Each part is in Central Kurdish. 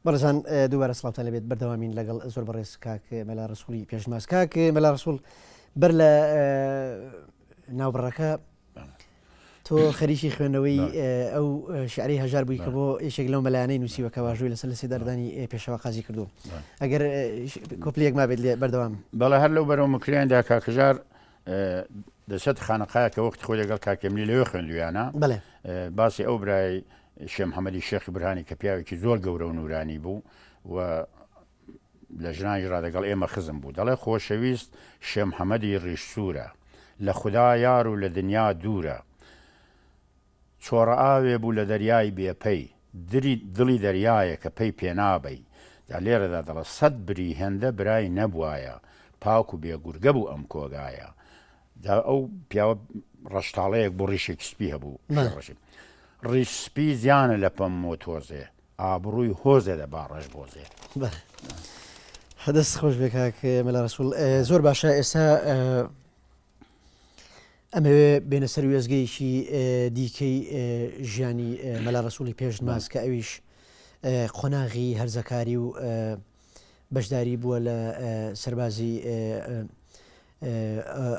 بەڕێزان دووبارە سڵاوتان لەبێت بەردەوامین لەگەڵ زۆر بەڕێز کاک مەلا ڕسوولی پێشناس. کاک مەلا ڕسوول بەر لە ناوبڕەکە تۆ خەریکی خوێندنەوەی ئەو شعری هەژار بووی کە بۆ یەکێک لەو مەلایانەی نووسیوە کە واژووی لەسەر لە سێداردانی پێشەوە قازی کردو. ئەگەر کۆپلێک ما بێت لێ بەردەوام. بەڵێ هەر لەو بەرەو مکریاندا کاکەژار دەسەت خانەقایەکە وەختی خۆی لەگەڵ کاکەملی لەوێ خوێندویانە باسی ئەو برای شێخ محەممەدی شێخی برهانی کە پیاوێکی زۆر گەورە و نورانی بوو و لە ژنانی ڕادەگەڵ ئێمە خزم بوو. دەڵێ خۆشەویست شێخ محەممەدی ڕیش سوورە لە خوددا یار و لە دنیا دوورە، چۆڕە ئاوێ بوو لە دەریای بێپەی دڵی دەریایە کە پێی پێنابەی. دا لێرەدا دەڵە 100 بری هێندە برای نەبوایە، پاک و بێگورگە بوو ئەم کۆگایە. دا ئەو پیاوە ڕەشتاڵەیەک بۆ ڕیشێکی سپی هەبوو. ڕیش سپی زیانە لە پەم و تۆزێ، ئابڕووی هۆزێ دەبا ڕێژ بۆزێ. هەدەست خۆش بێ کاک مەلا ڕسوول. زۆر باشە. ئێستا ئەمەوێ بێنە سەر وێزگەیەکی دیکەی ژیانی مەلا ڕسوولی پێشنماز کە ئەویش قۆناغی هەرزەکاری و بەشداری بووە لە سەربازی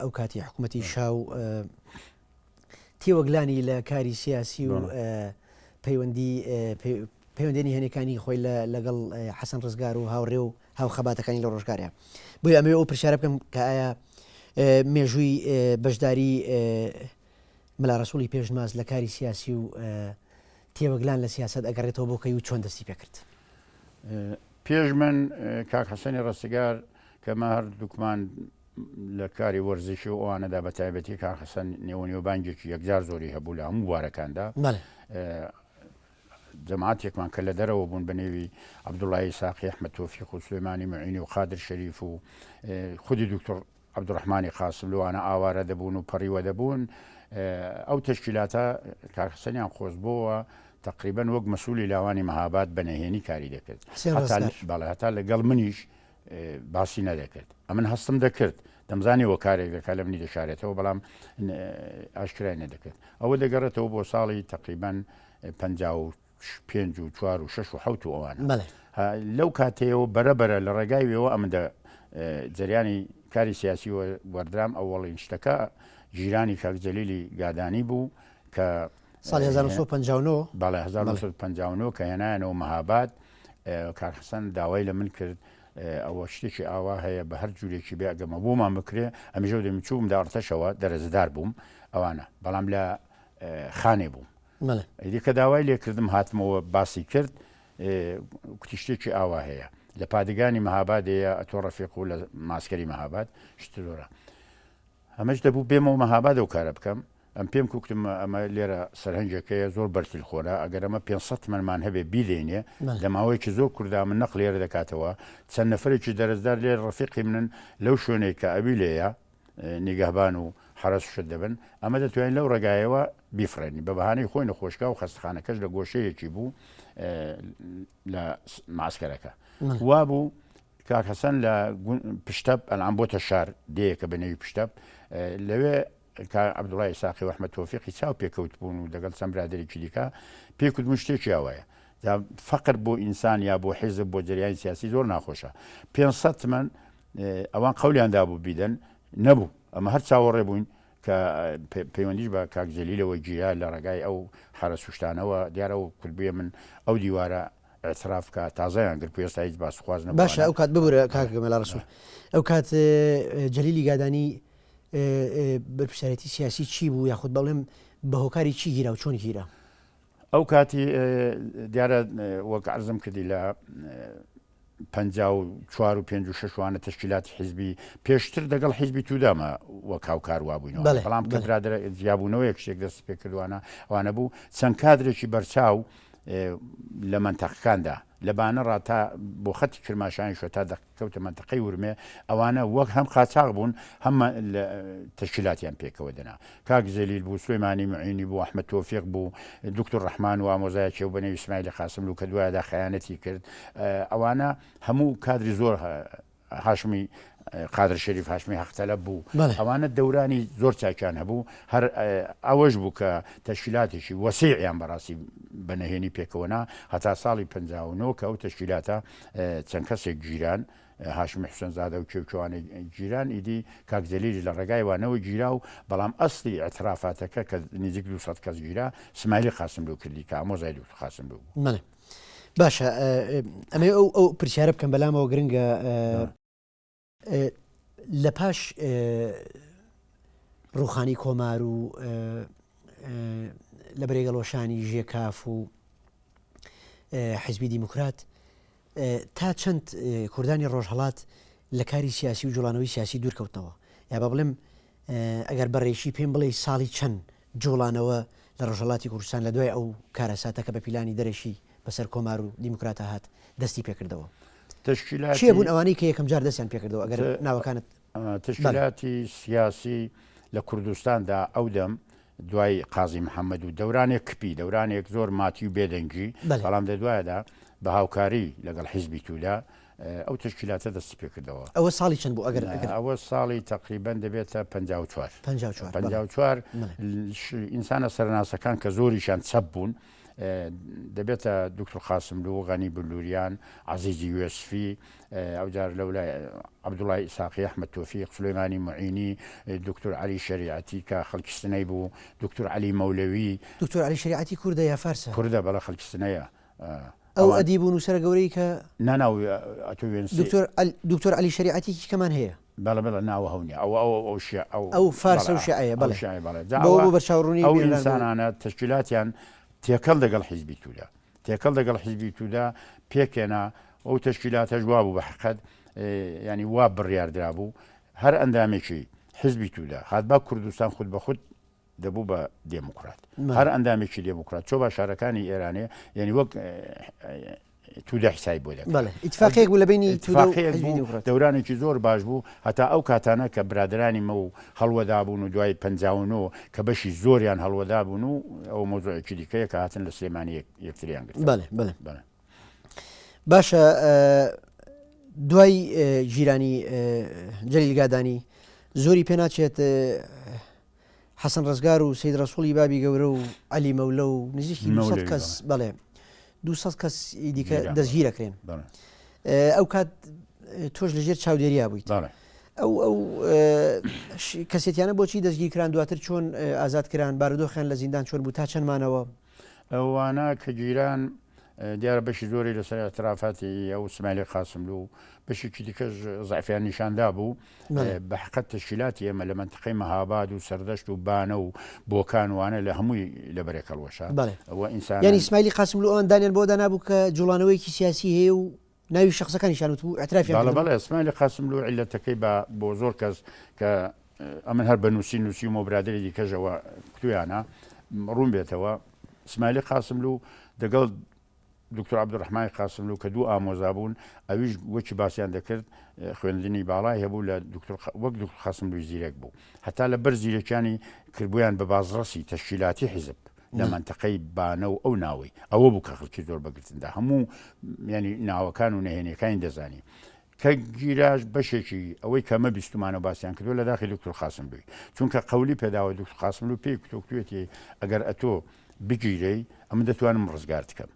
ئەو کاتی حکوومەتی شاو، تێوەگلانی لە کاری سیاسی و پەیوەندێنی هەنێکانی خۆی لەگەڵ حەسەن ڕزگار و هاوڕێ و هاو خەباتەکانی لە ڕۆژگاریە. بۆیە ئەمەوێ ئەو پرسیارە بکەم کە ئایا مێژووی بەشداری مەلا ڕسوولی پێشنماز لە کاری سیاسی و تێوەگلان لە سیاست ئەگەڕێتەوە بۆ کەی و چۆن دەستی پێکرد؟ پێش من کاک حەسەنی ڕستەگار کەمە هەردووکمان لە کاری وەرزشی و ئەوانەدا بە تایبەتی کاک حەسەن نێوەنێوەبانگێکی یەکجار زۆری هەبوو لە هەموو وارەکاندا. جەماعەتێکمان کە لە دەرەوە بوون بە نێوی عەبدوڵڵای ساقی ئەحمەد تۆفیق و سولەیمانی معینی و خادر شەریف و خودی دکتۆر عەبدوڕەحمانی قاسم لەوانە ئاوارە دەبوون و پەڕیوە دەبوون. ئەو تەشکیلاتە کاک حەسەنیان خۆش بۆەوە تقریبەن وەک مەسوولی لاوانی مەهاباد بەنهێنی کاری دەکرد. هەتا لەگەڵ منیش باسی نەدەکرد. ئەمن هەستم دەکرد، دەمزانیەوە کارێک دەکات لە منی دەشارێتەوە، بەڵام ئاشکرای نەدەکرد. ئەوە دەگەڕێتەوە بۆ ساڵی تقریبەن 55 و 4 و 6 و 7 و ئەوانە. لەو کاتەیەوە بەرەبەرە لە ڕێگای وێەوە ئەمەدە جریانی کاری سیاسی وەردرام ئەوەڵین شتەکە ژیرانی کاک جەلیلی گادانی بوو کە ساڵی 1959 باڵێ 1959 کە هێنایەنەوە مەهاباد. کاک حەسەن داوای لە من کرد ئەوە شتێکی ئاوا هەیە بە هەر جوورێکی بێ ئەگەمە بۆمان بکرێ. ئەمیژە دەمچووم داڕتەشەوە دەرەزدار بووم ئەوانە، بەڵام لە خانێ بووم. دیکە داوای لێکردم هاتمەوە باسی کرد کوتی شتێکی ئاوا هەیە لە پادگانی مەهابادەیە ئەتۆ ڕەفیق و لە ماسکەری مەهاباد شتۆرە. ئەمەش دەبوو بێمەوە مەهاباد و کارە بکەم. ئەم پێم کوکتم ئەمە لێرە سەرهەنجەکەیە زۆر بەرتیل خۆرە، ئەگەر ئەمە 500 منمان هەبێ بیدێنێ لە ماوەیەکی زۆر کووردا من نەق لێرە دەکاتەوە. چەند نەفرێکی دەرەزدار لێر ڕەفیقی منن لەو شوێنێک کە ئەوی لێیە نیگەهبان و حرەس شت دەبن، ئەمە دەتوانین لەو ڕێگایەوە بیفرێنی بە بەهانەی خۆی نەخۆشکا و خەستخانەکەش لە گۆشەیەکی بوو لە معسکەرەکە. وا بوو کاک حەسەن لە پشتەب ئەلان بۆتە شار دەیەکە بە نێوی پشتەب، لەوێ عەبدوڵڵای ساقی و ئەحمەد تۆفیقی چاو پێکەوت بوون و دەگەڵ چەند برادێکی دیکە پێکوتم شتێکی ئەوەیە. فەقر بۆ ئینسان یا بۆ حیزب بۆ جریانی سیاسی زۆر ناخۆشە. 500 من ئەوان قەولیاندا بوو بیدەن نەبوو. ئەمە هەر چاوەڕێ بووین کە پەیوەندیش بە کاک جەلیلەوە گیرا لە ڕێگای ئەو حرە سوشتانەوە دیارەوە کردبێ من ئەو دیوارە ئەتراف کە تازایان گرت پێستا هیچ باسخواز نەبوو. باشە ئەو کات ببورە کاک مەلا ڕسوول. ئەو کات جەلیلی گادانی بەرپرسیارەتی سیاسی چی بوو یاخود بەڵێم بە هۆکاری چی گیرا و چۆن گیرا؟ ئەو کاتی دیارە وەک عەرزم کردی لە 54 و 56 وانە تەشکیلاتی حیزبی پێشتر دەگەڵ حیزبی تودامە وەک هاوکار وابووینەوە، بەڵام کە برادرە جیابوونەوەیەک شتێک دەست پێ کردوانە ئەوانە بوو چەند کادرێکی بەرچاو لە منتەقەکاندا لەبانە ڕاتا بۆ خەتی کرماشانی شۆ تا دەکەوتە منتەقەی ورمێ ئەوانە وەک هەم قاچاق بوون هەم تەشکیلاتیان پێکەوە دەنا. کاک جەلیل بوو، سولەیمانی معینی بوو، ئەحمەد تۆفیق بوو، دکتۆر ڕەحمان و ئامۆزایەکی و بە نێوی ئیسماعیلی قاسم و کە دوایدا خەیانەتی کرد. ئەوانە هەموو کادری زۆر هاشمی قادر شەریف هاشمی هەختەلە بوو بەڵێ. ئەوانە دەورانی زۆر چاکیان هەبوو هەر ئەوەش بوو کە تەشکیلاتێکی وەسیعیان بەڕاستی بەنەهێنی پێکەوەنا هەتا ساڵی 59 کە ئەو تەشکیلاتە چەند کەسێک گیران هاشمی حوسێنزادە و کێوکێوانەی گیران ئیدی کاکزەلیری لە ڕێگای وانەوە گیرا و بەڵام ئەسلی ئەترافاتەکە کە نزیک 200 کەس گیرا اسماعیلی قاسملو کردی کە ئامۆزای دکتۆر قاسملو بوو. بەڵێ باشە ئەمە ئەو پرسیارە بکەم بەلامەوە گرنگە لە پاش ڕوخانی کۆمار و لە بەرێگەڵۆشانی ژێکاف و حیزبی دیموکرات تا چەند کوردانی ڕۆژهەڵات لە کاری سیاسی و جوڵانەوەی سیاسی دوورکەوتنەوە یا بە بڵێم ئەگەر بەڕێشی پێم بڵێ ساڵی چەند جوڵانەوە لە ڕۆژهڵاتی کوردستان لە دوای ئەو کارەساتەکە بە پیلانی دەرەشی بەسەر کۆمار و دیموکراتە هات دەستی پێکردەوە چیە بوون ئەوانەی کە یەکەم جار دەستیان پێکردەوە ئەگەر ناوەکانت تشکیلاتی سیاسی لە کوردستاندا ئەو دەم دوای قازی محەممەد و دەورانێک کپی دەورانێک زۆر ماتی و بێدەنگی بەڵام دەدوایەدا بە هاوکاری لەگەڵ حیزبی تودا ئەو تشکیلاتە دەستی پێکردەوە ئەوە ساڵی چەند بوو ئەگەر ئەوە ساڵی تقریبان دەبێتە 54 ئینسانە سەرناسەکان کە زۆریشان چەپ بوون دەبێتە دکتۆر قاسملو غەنی بلووریان عەزیزی یوسفی ئەوجار لەولای عەبدوڵای ئیساقی ئەحمەد تۆفیق سولەیمانی معینی دکتۆر عەلی شەریعەتی کە خەڵکی سنەی بوو دکتۆر عەلی مەولەوی دکتۆر عەلی شەریعەتی کوردە یا فارسە کوردە بەڵە خەڵکی سنەیە ئەو ئەدیب و نووسەرە گەورەی کە ناناو دکتۆر عەلی شەریعەتی کەمان هەیە بەڵە ناوە هەونی ئەو فارسە و شیعەیە بەڵێ بەرچاوڕوونی ئەو ئینسانانە تشکیلاتیان تێکەڵ دەگەڵ حیزبی تودا تێکەڵ دەگەڵ حیزبی تودا پێکێنا ئەو تشکیلاتە جوا بوو بە حقەت ینی وا بڕیاردرا بوو هەر ئەندامێکی حیزبی تودا هات با کوردستان خود بە خود دەبوو بە دێموکرات هەر ئەندامێکی دێموکرات چۆ باشارەکانی ئێرانێ ینی وەک تودا حسای بۆ دەکەن ئیتفاقێک بوو لە بینی دەورانێکی زۆر باش بوو هەتا ئەو کاتانە کە برادرانی مە و هەڵوەدا بوون و دوای 59 کە بەشی زۆریان هەڵوەدا بوون و ئەو مۆزۆعێکی دیکەیە کە هاتن لە سلێمانی یەکتریان گرت. بەڵێ باشە دوای ژیرانی جەلیل گادانی زۆری پێ ناچێت حەسەن ڕزگار و سەید ڕەسوڵی بابی گەورە و عەلی مەولە و نزیکی 200 کەس بەڵێ 200 کەس دیکە دەستگیرەکرێن ئەو کات تۆش لەژێر چاودێریا بوویت ئەو کەسێتیانە بۆچی دەستگیرکران دواتر چۆن ئازادکران بارودۆخیان لە زیندان چۆن بوو تا چەندمانەوە ئەوانە کە گیران دیارە بەشی زۆری لەسەر ئەترافاتی ئەو اسماعیلی قاسملو و بەشێکی دیکەش زعفیان نیشاندا بوو بە حقیقەت تشکیلاتی ئێمە لە منتقەی مەهاباد و سەردەشت و بانە و بۆکان وانە لە هەمووی لە بەرێکەڵوەشە ئەوە ئینسان یعنی اسماعیلی قاسملو ئەوان دانیان بۆ دانابوو کە جوڵانەوەیکی سیاسی هەیە و ناوی شخصەکانی شانوت بوو ئەترافیان بەڵێ اسماعیلی قاسملو عیلەتەکەی بۆ زۆر کەس کە ئەمن هەر بە نووسی و مۆبرادری دیکەژەوە کتویانە ڕوون بێتەوە اسماعیلی قاسملو دەگەڵ دکتۆر عەبدوڕەحمانی قاسملو کە دوو ئامۆزا بوون ئەویش وەکی باسییان دەکرد خوێندنی باڵای هەبوو لە وەک دکتۆر قاسملوی زیرەک بوو هەتا لە بەر زیرەکانی کردبوویان بە بازڕەسی تەشکیلاتی حیزب لە منتقەی بانە و ئەو ناوەی ئەوە بوو کە خەڵکی زۆر بەگرتندا هەموو ینی ناوەکان و نەهێنیەکانی دەزانی کە گیراژ بەشێکی ئەوەی کەمە بیستمانە باسییان کردو لە داخلی دکتۆر قاسملوی چونکە قەولی پێداوە دکتۆر قاسملو پێی کتۆکتوێتی ئەگەر ئەتۆ بگیرەی ئەمە دەتوانم ڕزگار بکەم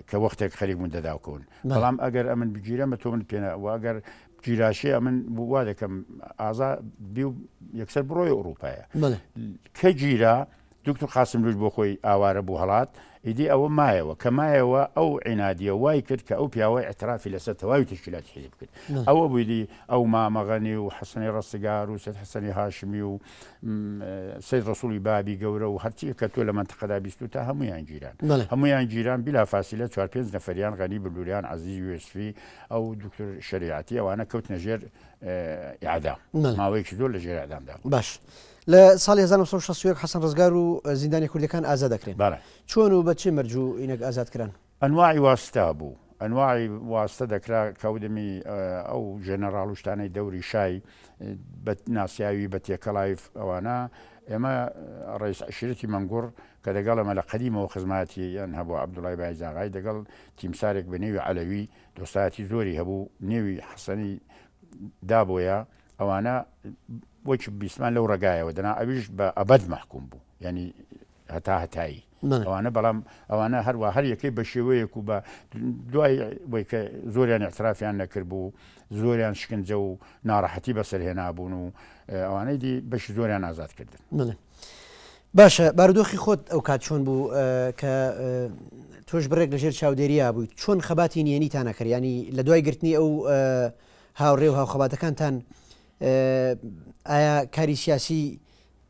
کە وەختێک خەریک من دەداوکەون بەڵام ئەگەر ئەمن بگیرەمە تۆ من پێنەوە ئەگەر گیراشێ ئەمن وا دەکەم ئازا بی و یەکسەر بڕۆی ئەوروپایە کە گیرا دکتۆر قاسملوش بۆ خۆی ئاوارە بوو هەڵات ئیدی ئەوە مایەوە کە مایەوە ئەو عینادیە وای کرد کە ئەو پیاوەی ئەترافی لەسەر تەواوی تشکیلاتی حیزب کرد ئەوە بوویدی ئەو مامەغەنی و حەسەنی ڕەستگار و سەید حەسەنی هاشمی و سەید ڕەسوڵی بابی گەورە و هەرچی کە تۆ لە منتقەدا بیست و تا هەمویان گیران هەمویان گیران بلا فاسیلە 4-5 نەفەریان غەنی بلووریان عەزیز یوسفی ئەو دکتۆر شەریعەتی ئەوانە کەوتنە ژێر ئیعدام ماوەیەکی زۆر لە ژێر ئیعدامدا باش لە ساڵی 1960 حەسەن ڕزگار و زیندانی کوردەکان ئازاد دەکرێن چۆن و بە چێ مەرجوو ئینەک ئازادکران ئەنواعی واستا بوو ئەنواعی واستە دەکرا کەودمی ئەو ژێنەڕاڵ و شتانەی دەوری شای بە ناسیاوی بە تێکەڵای ئەوانە ئێمە ڕئیس عشیرەتی مەنگوڕ کە دەگەڵ ئەمە لە قەدیمەوە خزماتی یان هەبوو عەبدوڵای بایزاغای دەگەڵ تیمسارێک بە نێوی عەلەوی دۆستایەتی زۆری هەبوو نێوی حەسەنی دابۆیە ئەوانە وەک بیسمان لەو ڕێگایەوە دەنا ئەویش بە ئەبەد محکوم بوو ینی هەتایی ئەوانە بەڵام ئەوانە هەروە هەر یەکەی بە شێوەیەک و بە دوای وی کە زۆریان اعترافیان نەکرد بوو زۆریان شکنجە و ناڕەحەتی بەسەرهێنا بوون و ئەوانەی دی بەشی زۆریان ئازاد کردن باشە بارودۆخی خۆت ئەو کات چۆن بوو کە تۆش بڕێک لەژێر چاودێریە بووی چۆن خەباتی نێنیتان نەکرد ینی لە دوای گرتنی ئەو هاوڕێ و هاوخەباتەکانتان ئایا کاری سیاسی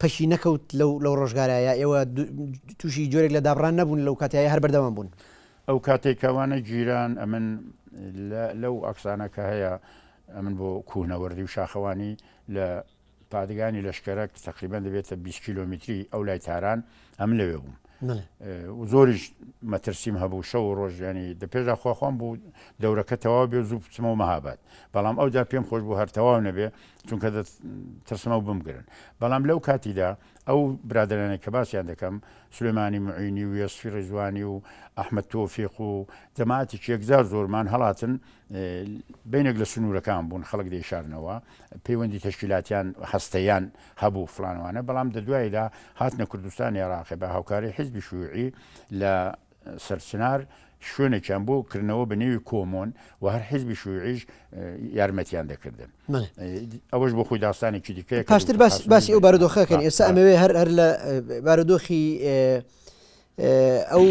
پەشی نەکەوت لەو ڕۆژگارایە ئێوە تووشی جۆرێک لە دابڕان نەبوون لەو کاتایە هەر بەردەوام بوون ئەو کاتێکەوانە گیران ئەمن لەو ئەکسانەکە هەیە ئەمن بۆ کوهنەوەردی و شاخەوانی لە پادگانی لەشکەرە تقریبان دەبێتە 20 کیلۆمتری ئەو لای تاران ئەم لەوێ بووم زۆریش مەترسیم هەبوو شەو و ڕۆژیانی دەپێژا خواخوام بوو دەورەکە تەواو بێ زوو بچمەوە مەهاباد بەڵام ئەوجا پێم خۆش بوو هەر تەواو نەبێ چونکە ترسمە و بمگرن بەڵام لەو کاتیدا ئەو برادرانە کە باسییان دەکەم سلێمانی معینی و یەسفی ڕێزوانی و ئەحمەد تۆفیق و جەماعەتی یەکجار زۆرمان هەڵاتن بینێک لە سنوورەکان بوون خەڵک دەیشارنەوە پەیوەندی تەشکیلاتیان هەستەیان هەبوو فلانوانە بەڵام دەدوایدا هاتنە کوردستانی عێراقی بە هاوکاری حیزبی شووعی لە سەرچنار شوێنێکیان بۆ کردنەوە بە نێوی کۆمۆن و هەر حیزبی شووعیش یارمەتیان دەکردن ئەوەش بۆ خۆی داستانێکی دیکە پاشتر باسی ئەو بارودۆخەکەن ئێستا ئەمەوێ هەر لە بارودۆخی ئەو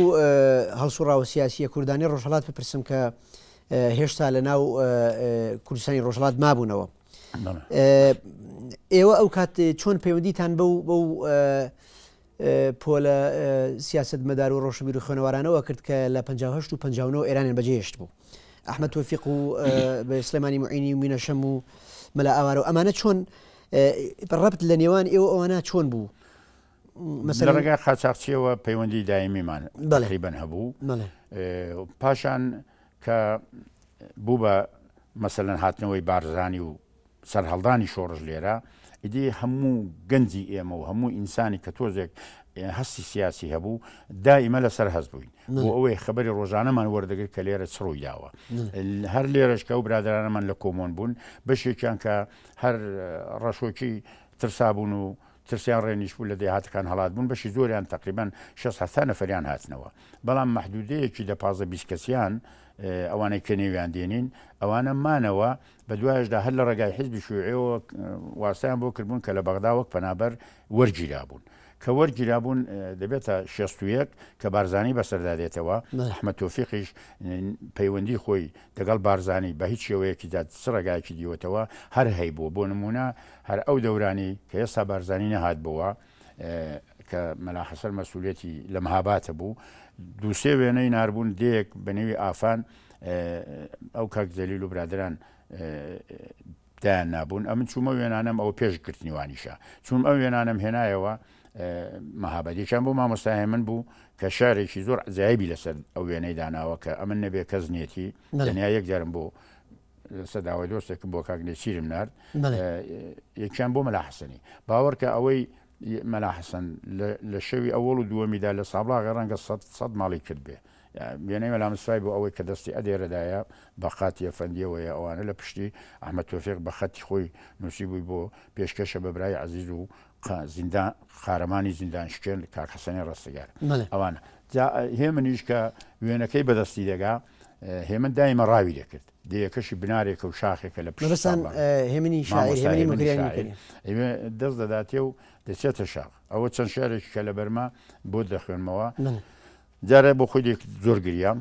هەڵسوڕاوە سیاسیە کوردانی ڕۆژهەڵات بپرسم کە هێشتا لە ناو کوردستانی ڕۆژهەڵات مابوونەوە ئێوە ئەو کات چۆن پەیوەندیتان بەو پۆلە سیاست مەدار و ڕۆشنبیر و خوێنەوارانەوە کرد کە لە 58 و 59 ئێرانیان بەجێهێشت بوو ئەحمەد تۆفیق و سلێمانی معینی و مینە شەم و مەلا ئاوارە و ئەمانە چۆن ڕەبت لە نێوان ئێوە ئەوانە چۆن بوو لە ڕێگای قاچاقچیەوە پەیوەندی دایمیمان تقریبەن هەبوو پاشان کە بوو بە مەسەلەن هاتنەوەی بارزانی و سەرهەڵدانی شۆڕژ لێرە ئیدی هەموو گەنجی ئێمە و هەموو ئینسانی کە تۆزێک هەستی سیاسی هەبوو دائیمە لەسەر هەست بووین بۆ ئەوەی خەبەری ڕۆژانەمان وەردەگرت کە لێرە چڕووی داوە هەر لێرەشکە و برادرانەمان لە کۆمۆن بوون بەشێکیان کە هەر ڕەشۆکی ترسابوون و ترسیان ڕێنیش بوو لە دێهاتەکان هەڵات بوون بەشی زۆریان تقریبان 6 نەفەریان هاتنەوە بەڵام مەحدودەیەکی لە 15 کەسیان ئەوانەی کە نێویان دێنین ئەوانە مانەوە بە دوایشدا هەر لە ڕێگای حیزبی شووعیەوە واسایان بۆ کردبوون کە لە بەغدا وەک پەنابەر وەرگیرا بوون کە وەرگیرا بوون دەبێتە 61 کە بارزانی بەسەردادێتەوە ئەحمەد تۆفیقیش پەیوەندی خۆی دەگەڵ بارزانی بە هیچ شێوەیەکی چ ڕێگایەکی دیوەتەوە هەر هەیبووە بۆ نمونە هەر ئەو دەورانی کە ئێستا بارزانی نەهات بووە کە مەلا حەسەن مەسئولێتی لە مەهاباتە بوو دووسێ وێنەی ناربوون دێک بە نێوی ئافان ئەو کاک جەلیل و برادران دایان نابوون ئەمن چوومە وێنانم ئەو پێشگرتنیوانیشە چوون ئەو وێنانم هێنایەوە مەهابەتێکیان بۆ مامۆستای من بوو کە شارێکی زۆر عجایبی لەسەر ئەو وێنەی داناوە کە ئەمن نەبێ کەس نێتی دنیا یەکجارم بۆ لەسەر داوای دۆستێکم بۆ کاکنێ چیرم نرد یەکیان بۆ مەلا حەسەنی باوەڕکە ئەوەی مەلا حەسەن لە شەوی ئەوەڵ و دووەمیدا لە سابڵاغی ڕەنگە 100 ماڵی کرد بێ وێنەی مەلا مستفای بۆ ئەوەی کە دەستی ئەدێرەدایە بە قاتی ئەفەندیەوەیە ئەوانە لە پشتی ئەحمەد تۆفیق بە خەتی خۆی نووسی بووی بۆ پێشکەشە بە برای عەزیز و زیندان قارەمانی زیندان شکێن کاک حەسەنی ڕستەگار ئەوانە هێمنیش کە وێنەکەی بەدەستی دەگا هێمن دایمە ڕاوی دەکرد دەیەکەشی بنارێکە و شاخێکە لە پشتستان هێمنی شاعری دەست دەداتێ و دەچێتە شاخ ئەوە چەند شارێکی کە لە بەرما بۆ دەخوێنمەوە جارە بۆ خۆی زۆر گریام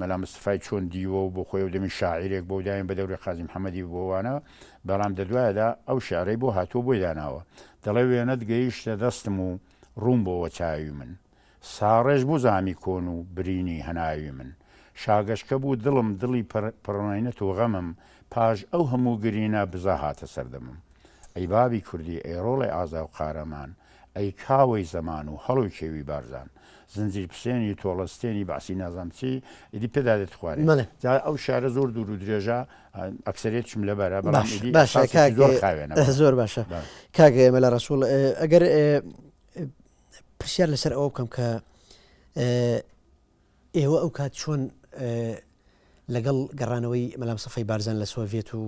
مەلا مستفای چۆن دیوە و بۆ خۆی و دەمی شاعیرێک بۆ دایم بە دەوری قازی محەممەدی بۆوانە بەڵام دەدوایەدا ئەو شارەی بۆ هاتووە بۆی داناوە دەڵێ وێنەت گەیشتە دەستم و ڕوون بۆەوە چاوی من ساڕێژ بوو زامی کۆن و برینی هەناوی من شاگەشکە بوو دڵم دڵی پڕۆینەت و غەمم پاش ئەو هەموو گرینە بزا هاتە سەردەمم ئەی بابی کوردی ئێڕۆڵی ئازا و قارەمان ئەی کاوەی زەمان و هەڵوی کێوی بارزان زنجیر پسێنی تۆڵەستێنی باسی نازام چی ئیدی پێدادێت خوارێ ئەو شارە زۆر دوور و درێژە ئەکسەرێتشم لەبەرە بەڵام زۆر خاوێنە زۆر باشە کاگە مەلا ڕەسوڵ ئەگەر پرسیار لەسەر ئەوە بکەم کە ئێوە ئەو کات چۆن لەگەڵ گەڕانەوەی مەلام سەفەی بارزان لە سۆڤێت و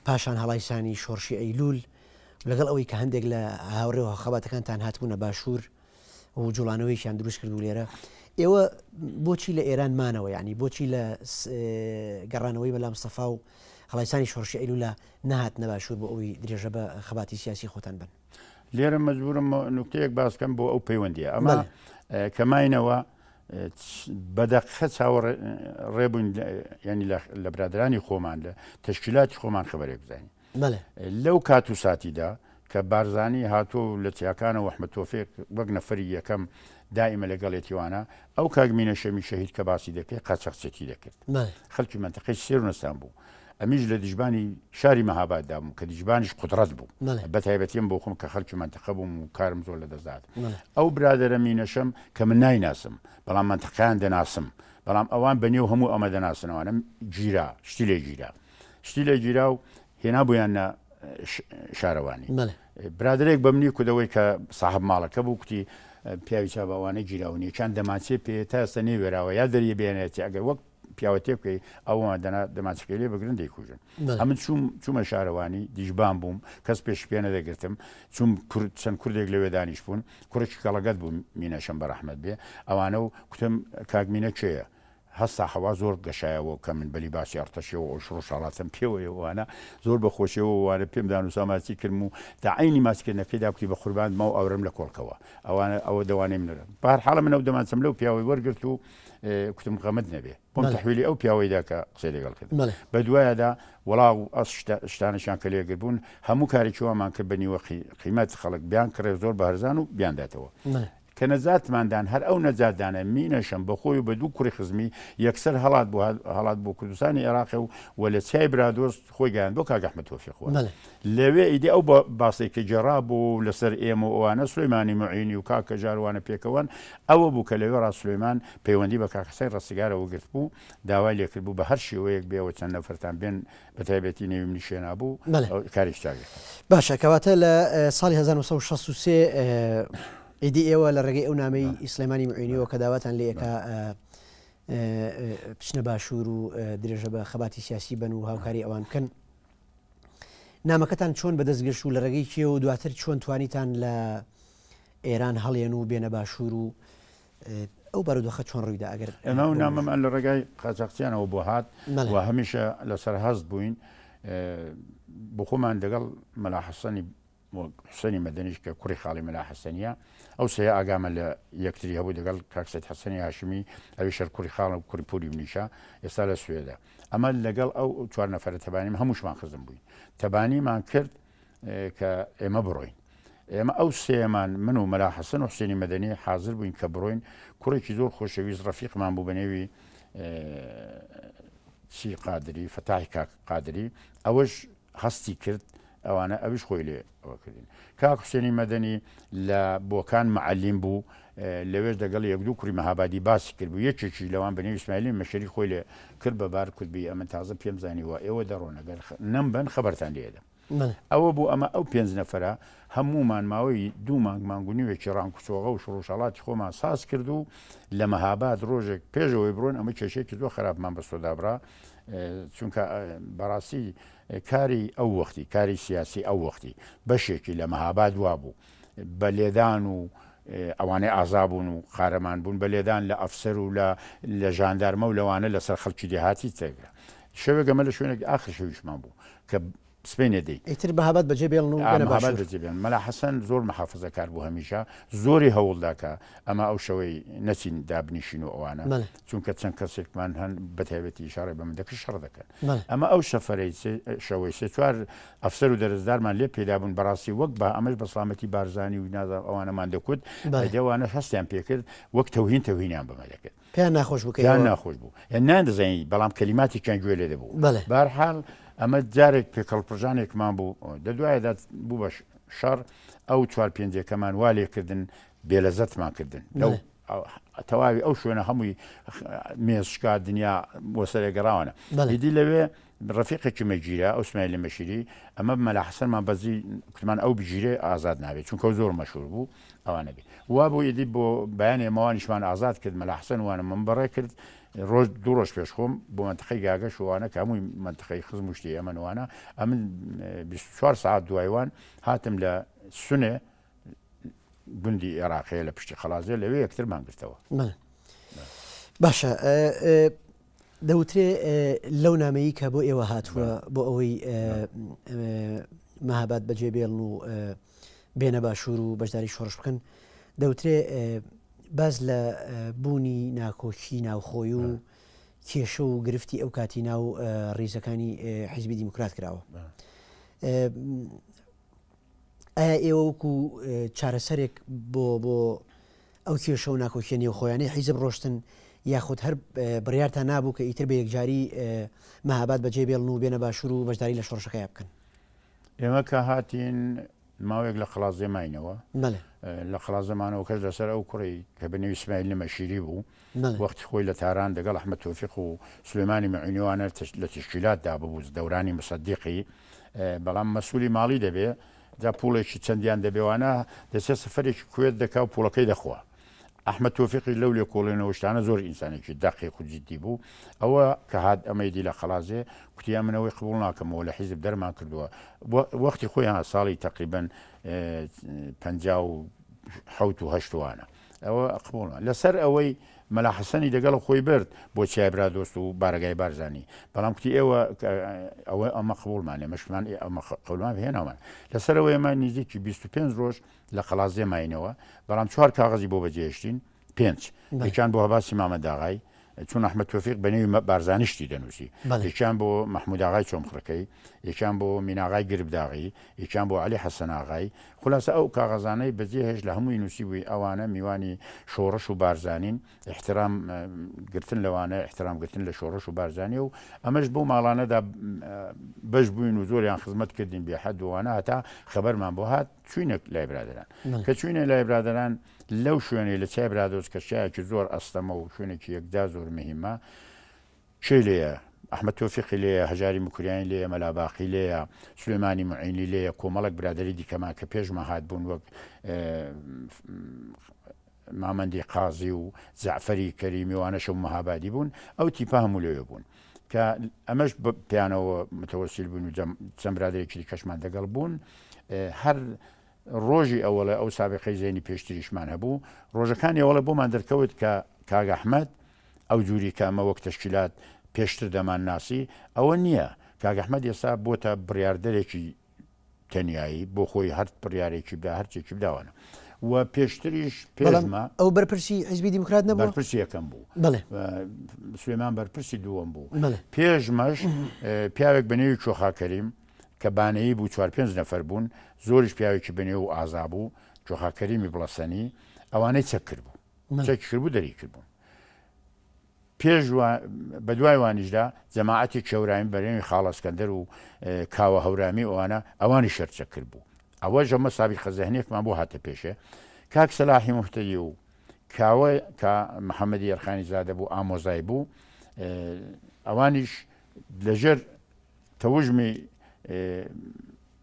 پاشان هەڵایسانی شۆڕشی ئەیلول لەگەڵ ئەوەی کە هەندێک لە هاوڕێەوە خەباتەکانتان هاتبوونە باشوور و جوڵانەوەیشیان دروست کرد و لێرە ئێوە بۆچی لە ئێران مانەوە یعنی بۆچی لە گەڕانەوەی بەلام سەفا و هەڵایسانی شۆڕشی ئەیلولە نەهات نەباشوور بۆ ئەوی درێژە بە خەباتی سیاسی خۆتان بن لێرە مەجبورم نوکتەیەک باسکەم بۆ ئەو پەیوەندیە ئەمە کەماینەوە بەدەقە چاوە ڕێبووین ینی لە برادرانی خۆمان لە تشکیلاتی خۆمان خبرێک بزانین لەو کات و ساتیدا کە بارزانی هاتۆ لە چیاکانە وەحمە تۆفێک وەک نەفەری یەکەم دائیمە لەگەڵێتیوانە ئەو کاگمینە شەمی شەهید کە باسی دەکەی قاچەقچێتی دەکرد خەڵکی منتەقەی سێر نەستان بوو ئەمیش لە دیژبانی شاری مەهاباددا بووم کە دیژبانیش قودرەت بوو بەتایبەتیم بۆ خۆم کە خەڵکی منتەقە بووم و کارم زۆر لە دەستدات ئەو برادەرە مینەشەم کە من نایناسم بەڵام منتەقەیان دەناسم بەڵام ئەوان بەنێو هەموو ئەمە دەناسنەوەنە گیرا شتی لێ گیرا و هێنا بوویان شارەوانی برادێک بەمنی کودەوەی کە صاحب ماڵەکە بوو کوتی پیاوی چاباوانە گیراونیەکان دەماچێ پێ تا ئێستا نێوێراوە یا دەریە بێنێتی ئەگەر وەک پیاوەتێ بکەی ئەوە دەماچەکەی لێ بگرن دەیکوژن ئەمە چوومە شارەوانی دیژبان بووم کەس پێش پێ نەدەگرتم چوم چەند کوردێک لەوێ دانیش بوون کوڕێکی کەڵەگەت بوو مینەشەم بە ڕەحمەت بێ ئەوانە و کوتم کاگمینە کێیە هەستا هەوا زۆر گەشایەوە کە من بەلی باسی ئەرتەشەوە ئەو شڕ شڵاتم پێوەیەوانە زۆر بەخۆشیەوەوانە پێم دانووسا ماچی کردم و تا عینی ماسکردنەکەیدا کوتی بە قوربان ما و ئەورم لە کۆڵکەوە ئەوانە ئەوە دەوانێ منرە بەهەرحاڵە منە دەمانچەم لەو پیاوەی وەرگرت و کوتم غەمت نەبێ بۆم تەحویلی ئەو پیاوەیدا کە قسەی لەگەڵ کرد بە دوایەدا وەڵاو ئەس شتانشان کە لێگر بوون هەموو کارێکیوەمان کرد بە نیوە قیمەت خەڵک بیان کڕێ زۆر بەهرزان و بیانداتەوە کە نەجاتماندان هەر ئەو نەجاتدانە مینەشەم بەخۆی و بە دوو کوڕی خزمی یەکسەر هەڵات بۆ کوردستانی عێراق و لە چای برادۆست خۆی گەیان بۆ کاک ئەحمەد تۆفیق لەوێ ئیدی ئەو باسێککە جێڕا بوو لەسەر ئێمە ئەوانە سلەیمانی معینی و کاکە جاروانە پێکەوەن ئەوە بوو کە لەوێ ڕاست سلەیمان پەیوەندی بە کاکەسای ڕستگارەوە گرت بوو داوای لێکرد بوو بە هەر شێوەیەک بێەوە چەند نەفرتان بێن بە تایبەتی نێویمنی شوێنا بوو کاریش تاگرێت باشە کەواتە لە ساڵی 1963 ئیدی ئێوە لە ڕێگەی ئەو نامەی ئیسلەیمانی معینیەوە کە داواتان لێکە بچنە باشوور و درێژە بە خەباتی سیاسی بن و هاوکاری ئەوان بکەن نامەکەتان چۆن بەدەستگەشت و لە ڕێگەی کێ و دواتر چۆن توانیتان لە ئێران هەڵێن و بێنە باشوور و ئەو بارودۆخە چۆن ڕوویدا ئەگەر ئەمە و نامەمان لە ڕێگای قاچاقچیانەوە بۆ هات و هەمیشە لەسەر هەست بووین بۆ خۆمان لەگەڵ مەلا حەسەنی حسەنی مەدەنیش کە کوڕی خاڵی مەلا حەسەنیە ئەو سەیە ئاگامە لە یەکتری هەبوو دەگەڵ کاکسەد حەسەنی هاشمی ئەوی شەر کوڕی خاڵ و کوڕی پوری منیشە ئێستا لە سوێدە ئەمە لەگەڵ ئەو چوار نەفەرە تەبانیم هەمووشمان خزم بووین تەبانیمان کرد کە ئێمە بڕۆین ئێمە ئەو سێمان من و مەلا حەسەن و حسێنی مەدەنی حاضر بووین کە بڕۆین کوڕێکی زۆر خۆشەویست ڕەفیقمان بوو بەنێوی چی قادری فەتاحی کاک قادری ئەوەش هەستی کرد ئەوانە ئەویش خۆی لێ ئەوەکردین کاک حسێنی مەدەنی لە بۆکان معلیم بوو لەوێش دەگەڵ یەک دوو کوڕی مەهابادی باسی کرد بوو یەکێکی لەوان بەنێوی ئیسماعیلی مەشەری خۆی لێ کرد بە بار کوردبی ئەمە تازە پێم زانیوە ئێوە دەڕۆن ئەگەر نەمبەن خەبەرتان لێدەم ئەوە بوو ئەمە ئەو پێنج نەفەرە هەمومان ماوەی دوو مانگ مانگونیوێکی ڕانکوچۆغە و شڕۆشەڵاتی خۆمان ساز کرد و لە مەهاباد ڕۆژێک پێشەوەی بڕۆن ئەمە کێشێکی زۆر خراپمان بەستۆدابرا چونکە بەڕاستی کاری ئەو وەختی کاری سیاسی ئەو وەختی بەشێکی لە مەهاباد وا بوو بە لێدان و ئەوانەی ئازابوون و قارەمان بوون بە لێدان لە ئەفسەر و لە ژاندارمە و لەوانە لەسەر خەڵکی دێهاتی تێگرا شەوێک ئەمە لە شوێنێک ئاخر شەویشمان بوو کە سپێنێ دەی ئیتر بەهابەت بەجێ بێڵن و بەجێبێن مەلا حەسەن زۆر محافزەکار بوو هەمیشە زۆری هەوڵداکە ئەمە ئەو شەوەی نەچین دابنیشین و ئەوانە چونکە چەند کەسێکمان هەن بەتایبەتی ئیشارە بە من دەکرد شەڕ دەکەن ئەمە ئەو شەفەرەی شەوەی سێ چوار ئەفسەر و دەرزدارمان لێ پێدابوون بەڕاستی وەک بە ئەمەش بە سڵامەتی بارزانی و نازان ئەوانەمان دەکوت دەوانە هەستیان پێکرد وەک تەوهینیان بەمە دەکرد پێیان ناخۆش بوو پێیان ناخۆش بوو یان ناندەزانی بەڵام کەلیماتی چەند گوێ لێ دەبوو بەهەرحاڵ ئەمە جارێک پێکەڵپڕژانێکمان بوو دەدوایەدا بوو بە شەڕ ئەو چوار پێنجەکەمان وا لێکردن بێلەزەتمان کردن لەو تەواوی ئەو شوێنە هەمووی مێزشکات دنیا بۆ سەرێگەڕاوانە دیدی لەوێ ڕفیقێکی مەگیرە ئەو سمای لە مەشیری ئەمە مەلا حەسەنمان بەزی کوتمان ئەو بگیرێ ئازاد نابێت چونکە زۆر مەشهور بوو ئەوانە بێت وا بۆ یدی بۆ بەیانی ئەمەوانیشمان ئازاد کرد مەلا حەسەن وانە من بەڕێ کرد ڕۆژ دوو ڕۆژ پێش خۆم بۆ منتەقەی گاگە شوانە کە هەمووی منتەقەی خزم شتی ئەمەوانە ئەمن 24 ساعت دوایوان هاتم لە سونێ گوندی عێراقیە لە پشتی خەڵازێ لەوێ یەکترمان گرتەوە باشە دەوترێ لەو نامەیە کە بۆ ئێوە هاتووە بۆ ئەوەی مەهاباد بەجێبێڵن و بێنە باشوور و بەشداری شۆڕش بکەن دەوترێ باز لە بوونی ناکۆکی ناوخۆی و کێشە و گرفتی ئەو کاتی ناو ڕیزەکانی حیزبی دیموکرات کراوە ئایا ئێوە وەکو چارەسەرێک بۆ ئەو کێشە و ناکۆکیە نێوخۆیانەی حیزب ڕۆشتن یاخود هەر بڕیارتان نابوو کە ئیتر بە یەکجاری مەهاباد بەجێبێڵن و بێنە باشوور و بەشداری لە شۆڕشەکەی بکەن ئێمە کە هاتین ماوەیەک لە خلاص ماینەوە لە خلاصەمانەوە کەس لەسەر ئەو کوڕی کە بنێوی اسماعیل نەمەشیری بوو وەختی خۆی لە تاران دەگەڵ ئەحمەد تۆفیق و سلێمانی مەعینیوانە لە تشکیلاتدا ببوو دەورانی مصدیقی بەڵام مەسوولی ماڵی دەبێ جا پوڵێکی چەندیان دەبێوانە دەچێت سەفەرێکی کوێت دەکا و پوڵەکەی دەخوا ئەحمەد تۆفیقی لەو لێ کۆڵێنەوەشتانە زۆر ئینسانێکی دەقیق و جددی بوو ئەوە کە هات ئەمەیدی لە خەڵازێ کوتیا منەوەی قبول ناکەمەوە لە حیزب دەرمان کردووە وەختی خۆیان ساڵی تقریبەن 1970 ئەوە قبول لەسەر ئەوەی مەلا حەسەنی دەگەڵ خۆی برد بۆ چایبرا دۆست و بارگای بارزانانی بەڵام کوتی ئێوە ئەوە ئەمە قبولمانێ مەشمان ئەمە قبولمان هێناوان لەسەرەوەی ئەمە نزیکی 25 ڕۆژ لە خەڵازێ ماینەوە بەڵام 4 کاغەزی بۆ بەجێهێشتین 5 یەکیان بۆ هەباسی مامە داغای چون ئەحمەد تۆفیق بەنێوی بارزانیشتی دەنووسی یەکیان بۆ مەحموود ئاغای چۆمخڕەکەی یەکیان بۆ میناغای گربداغی یەکیان بۆ عەلی حەسەن ئاغای خولاسە ئەو کاغەزانەی بەجێهێش لە هەمووی نووسی بووی ئەوانە میوانی شۆڕش و بارزانین احترام گرتن لەوانە احترام گرتن لە شۆڕش و بارزانانی و ئەمەش بۆ ماڵانەدا بەش بووین و زۆریان خزمەت کردین بێحەد وانە هەتا خەبەرمان بۆ هات چوینە لای برادران کە چوینە لای برادران لەو شوێنەی لە چای برادۆست کە شایەکی زۆر ئەستەمە و شوێنێکی یەکدا زۆر مهمە چی لێیە ئەحمەد تۆفیقی لێیە هەژاری مکوریانی لێیە مەلاباقی لێیە سلێمانی معینی لێیە کۆمەڵک برادری دیکەمان کە پێشمە هات بوون وەک مامەندی قازی و زەعفەری کەریمیوانەشە و مەهابادی بوون ئەو تیپە هەموو لێوێ بوون کە ئەمەش پیانەوە متەوەسیل بوون و چەند برادێکی کەشمان دەگەڵ بوون هەر ڕۆژی ئەوەڵە ئەو سابقەی زێنی پێشتریشمان هەبوو ڕۆژەکانی ئەوڵە بۆمان دەرکەوت کە کاگ ئەحمەد ئەو جووری کە ئەمە وەک تەشکیلات پێشتر دەمان ناسی ئەوە نییە کاگ ئەحمەد ئێستا بۆتە بڕاردەرێکی تەنیایی بۆ خۆی هەر بڕارێکی بدا هەرچێکی بداوانە و پێشتریش پێمە ئەو بەرپرسی حیزبی دیموکرات نەبوو بەرپرسی یەکەم بوو سلێمان بەرپرسی دووەم بوو پێشمەش پیاوێک بەنێوی چۆخاکەریم کە بانەیی بوو 4-5 نەفەر بوون زۆریش پیاوێکی بنێ و ئازا بوو چۆخاکەریمی بڵەسەنی ئەوانەی چەک کرد بوو چەکی کرد بوو دەری کرد بوون پێش بە دوای وانیشدا جەماعەتی کێورایم بەرێنی خاڵەسکەندەر و کاوە هەورامی ئەوانە ئەوانی شەرچەک کرد بوو ئەوە ژەمە سابقە زەهنێکمان بۆ هاتە پێشێ کاک سەلاحی موحتەدی و کاوە کە محەممەدی یەرخانی زادە بوو ئامۆزای بوو ئەوانیش لەژێر تەوژمی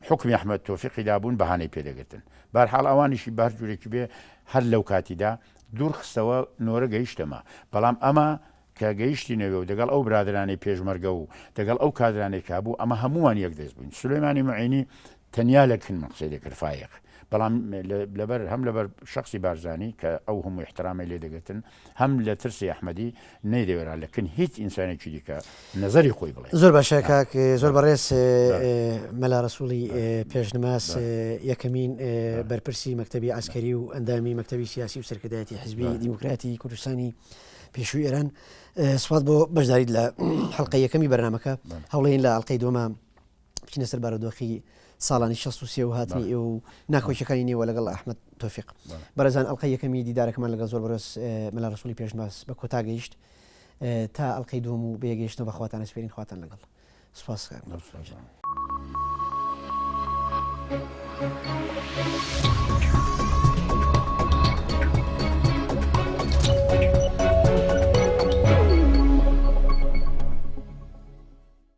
حکمی ئەحمەد تۆفیقی دابوون بەهانەی پێدەگرتن بەرحاڵ ئەوانیشی بەر جوورێکی بێ هەر لەو کاتیدا دوور خستەوە نۆرە گەیشتەمە بەڵام ئەمە کە گەیشتی نەوێ و دەگەڵ ئەو برادرانی پێشمەرگە و دەگەڵ ئەو کادرانێک کابوو ئەمە هەمووان یەک دەست بووین سلێمانی معینی تەنیا لە کن مەقسەدێک رفایق بەڵام لەبەر هەم لەبەر شخصی بارزانی کە ئەو هەموو احترامی لێ دەگرتن هەم لە ترسی ئەحمەدی نەیدەوێرا لەکن هیچ ئینسانێکی دیکە نەزەری خۆی بڵێ زۆر باشە کاک زۆر بەڕێز مەلا ڕەسووڵی پێشنماس یەکەمین بەرپرسی مەکتەبی عسکەری و ئەندامی مەکتەبی سیاسی و سەرکردایەتی حیزبی دیموکراتی کوردستانی پێشووی ئێران سوپاس بۆ بەشداریت لە حەڵقەی یەکەمی بەرنامەکە هەوڵێن لە حەڵقەی دووەمە بچینە سەر بارودۆخی ساڵانی 63 و هاتنی و ناکۆچەکانی نێوە لەگەڵ ئەحمەد تۆفیق بەرەزان ئەڵقەی یەکەمی دیدارەکەمان لەگەڵ زۆر بەڕێز مەلا ڕەسووڵی پێشنماس بە کۆتا گەیشت تا ئەڵقەی دووەم و بێگەیشتنەوە بەخواتان ئەسپێرین خواتان لەگەڵ سوپاس.